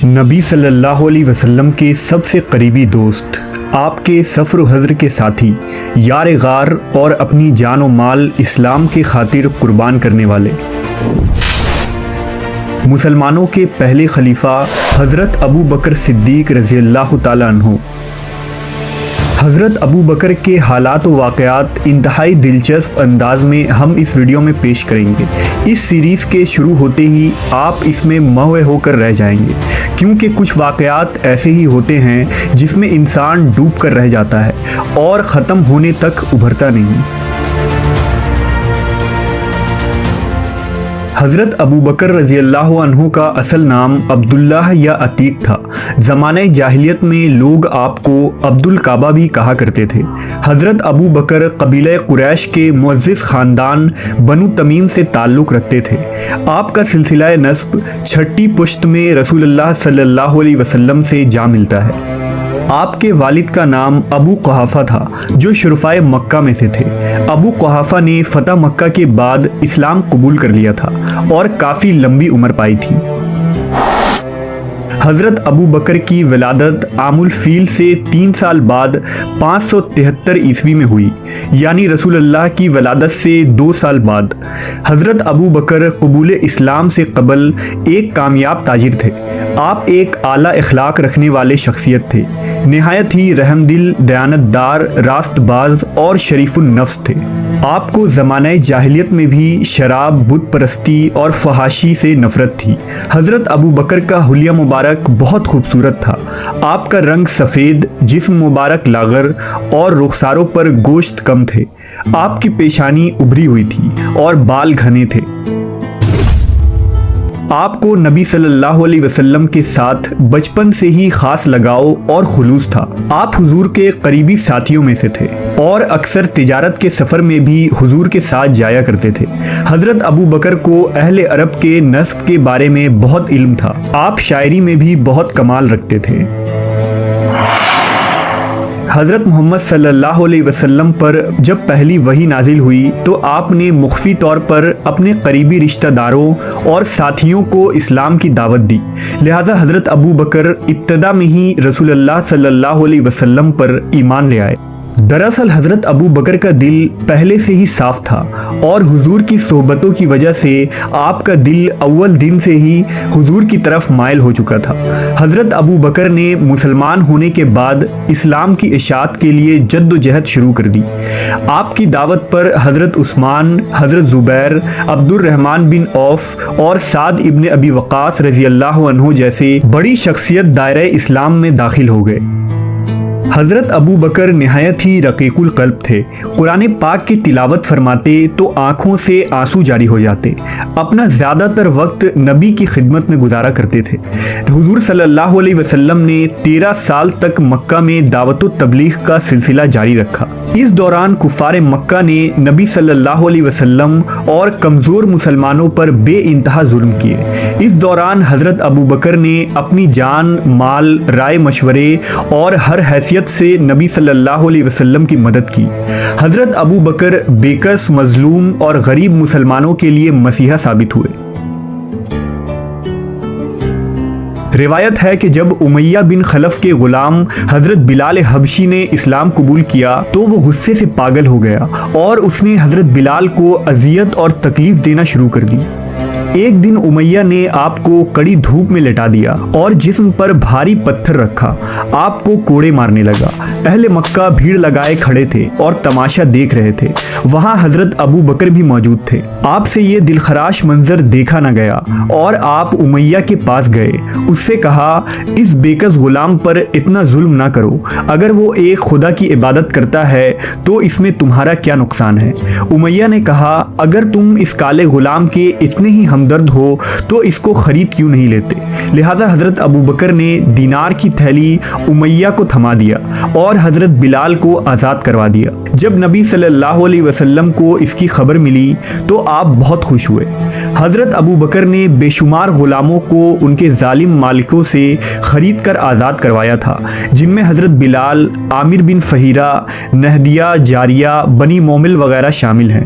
نبی صلی اللہ علیہ وسلم کے سب سے قریبی دوست، آپ کے سفر و حضر کے ساتھی، یار غار اور اپنی جان و مال اسلام کی خاطر قربان کرنے والے، مسلمانوں کے پہلے خلیفہ حضرت ابو بکر صدیق رضی اللہ تعالیٰ عنہ۔ حضرت ابو بکر کے حالات و واقعات انتہائی دلچسپ انداز میں ہم اس ویڈیو میں پیش کریں گے۔ اس سیریز کے شروع ہوتے ہی آپ اس میں مہوے ہو کر رہ جائیں گے، کیونکہ کچھ واقعات ایسے ہی ہوتے ہیں جس میں انسان ڈوب کر رہ جاتا ہے اور ختم ہونے تک ابھرتا نہیں۔ حضرت ابو بکر رضی اللہ عنہ کا اصل نام عبداللہ یا عتیق تھا۔ زمانہ جاہلیت میں لوگ آپ کو عبد الکعبہ بھی کہا کرتے تھے۔ حضرت ابو بکر قبیلہ قریش کے معزز خاندان بنو تمیم سے تعلق رکھتے تھے۔ آپ کا سلسلہ نسب چھٹی پشت میں رسول اللہ صلی اللہ علیہ وسلم سے جا ملتا ہے۔ آپ کے والد کا نام ابو قحافہ تھا، جو شرفائے مکہ میں سے تھے۔ ابو قحافہ نے فتح مکہ کے بعد اسلام قبول کر لیا تھا اور کافی لمبی عمر پائی تھی۔ حضرت ابو بکر کی ولادت عام الفیل سے 3 سال بعد 573 عیسوی میں ہوئی، یعنی رسول اللہ کی ولادت سے 2 سال بعد۔ حضرت ابو بکر قبول اسلام سے قبل ایک کامیاب تاجر تھے۔ آپ ایک اعلیٰ اخلاق رکھنے والے شخصیت تھے، نہایت ہی رحم دل، دیانت دار، راست باز اور شریف النفس تھے۔ آپ کو زمانہ جاہلیت میں بھی شراب، بت پرستی اور فحاشی سے نفرت تھی۔ حضرت ابو بکر کا حلیہ مبارک بہت خوبصورت تھا۔ آپ کا رنگ سفید، جسم مبارک لاغر اور رخساروں پر گوشت کم تھے۔ آپ کی پیشانی ابھری ہوئی تھی اور بال گھنے تھے۔ آپ کو نبی صلی اللہ علیہ وسلم کے ساتھ بچپن سے ہی خاص لگاؤ اور خلوص تھا۔ آپ حضور کے قریبی ساتھیوں میں سے تھے اور اکثر تجارت کے سفر میں بھی حضور کے ساتھ جایا کرتے تھے۔ حضرت ابو بکر کو اہل عرب کے نسب کے بارے میں بہت علم تھا۔ آپ شاعری میں بھی بہت کمال رکھتے تھے۔ حضرت محمد صلی اللہ علیہ وسلم پر جب پہلی وحی نازل ہوئی تو آپ نے مخفی طور پر اپنے قریبی رشتہ داروں اور ساتھیوں کو اسلام کی دعوت دی، لہذا حضرت ابو بکر ابتدا میں ہی رسول اللہ صلی اللہ علیہ وسلم پر ایمان لے آئے۔ دراصل حضرت ابو بکر کا دل پہلے سے ہی صاف تھا اور حضور کی صحبتوں کی وجہ سے آپ کا دل اول دن سے ہی حضور کی طرف مائل ہو چکا تھا۔ حضرت ابو بکر نے مسلمان ہونے کے بعد اسلام کی اشاعت کے لیے جد و جہد شروع کر دی۔ آپ کی دعوت پر حضرت عثمان، حضرت زبیر، عبد الرحمن بن عوف اور سعد ابن ابی وقاص رضی اللہ عنہ جیسے بڑی شخصیت دائرہ اسلام میں داخل ہو گئے۔ حضرت ابو بکر نہایت ہی رقیق القلب تھے۔ قرآن پاک کی تلاوت فرماتے تو آنکھوں سے آنسو جاری ہو جاتے۔ اپنا زیادہ تر وقت نبی کی خدمت میں گزارا کرتے تھے۔ حضور صلی اللہ علیہ وسلم نے 13 سال تک مکہ میں دعوت و تبلیغ کا سلسلہ جاری رکھا۔ اس دوران کفار مکہ نے نبی صلی اللہ علیہ وسلم اور کمزور مسلمانوں پر بے انتہا ظلم کیے۔ اس دوران حضرت ابو بکر نے اپنی جان، مال، رائے مشورے اور ہر حیثیت سے نبی صلی اللہ علیہ وسلم کی مدد کی۔ حضرت ابو بکر بےکس، مظلوم اور غریب مسلمانوں کے لیے مسیحا ثابت ہوئے۔ روایت ہے کہ جب امیہ بن خلف کے غلام حضرت بلال حبشی نے اسلام قبول کیا تو وہ غصے سے پاگل ہو گیا اور اس نے حضرت بلال کو اذیت اور تکلیف دینا شروع کر دی۔ ایک دن امیہ نے آپ کو کڑی دھوپ میں لٹا دیا اور جسم پر بھاری پتھر رکھا۔ آپ کو کوڑے مارنے لگا۔ اہل مکہ بھیڑ لگائے کھڑے تھے اور تماشا دیکھ رہے تھے۔ وہاں حضرت ابو بکر بھی موجود تھے۔ آپ سے یہ دلخراش منظر دیکھا نہ گیا اور آپ امیہ کے پاس گئے۔ اس سے کہا، اس بےکس غلام پر اتنا ظلم نہ کرو۔ اگر وہ ایک خدا کی عبادت کرتا ہے تو اس میں تمہارا کیا نقصان ہے؟ امیہ نے کہا، اگر تم اس کالے غلام کے اتنے ہی ہمدرد ہو تو اس کو خرید کیوں نہیں لیتے؟ لہذا حضرت ابو بکر نے دینار کی تھیلی امیہ کو تھما دیا اور حضرت بلال کو آزاد کروا دیا۔ جب نبی صلی اللہ علیہ وسلم کو اس کی خبر ملی تو آپ بہت خوش ہوئے۔ حضرت ابو بکر نے بے شمار غلاموں کو ان کے ظالم مالکوں سے خرید کر آزاد کروایا تھا، جن میں حضرت بلال، عامر بن فہیرہ، نہدیہ، جاریہ، بنی مومل وغیرہ شامل ہیں۔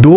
2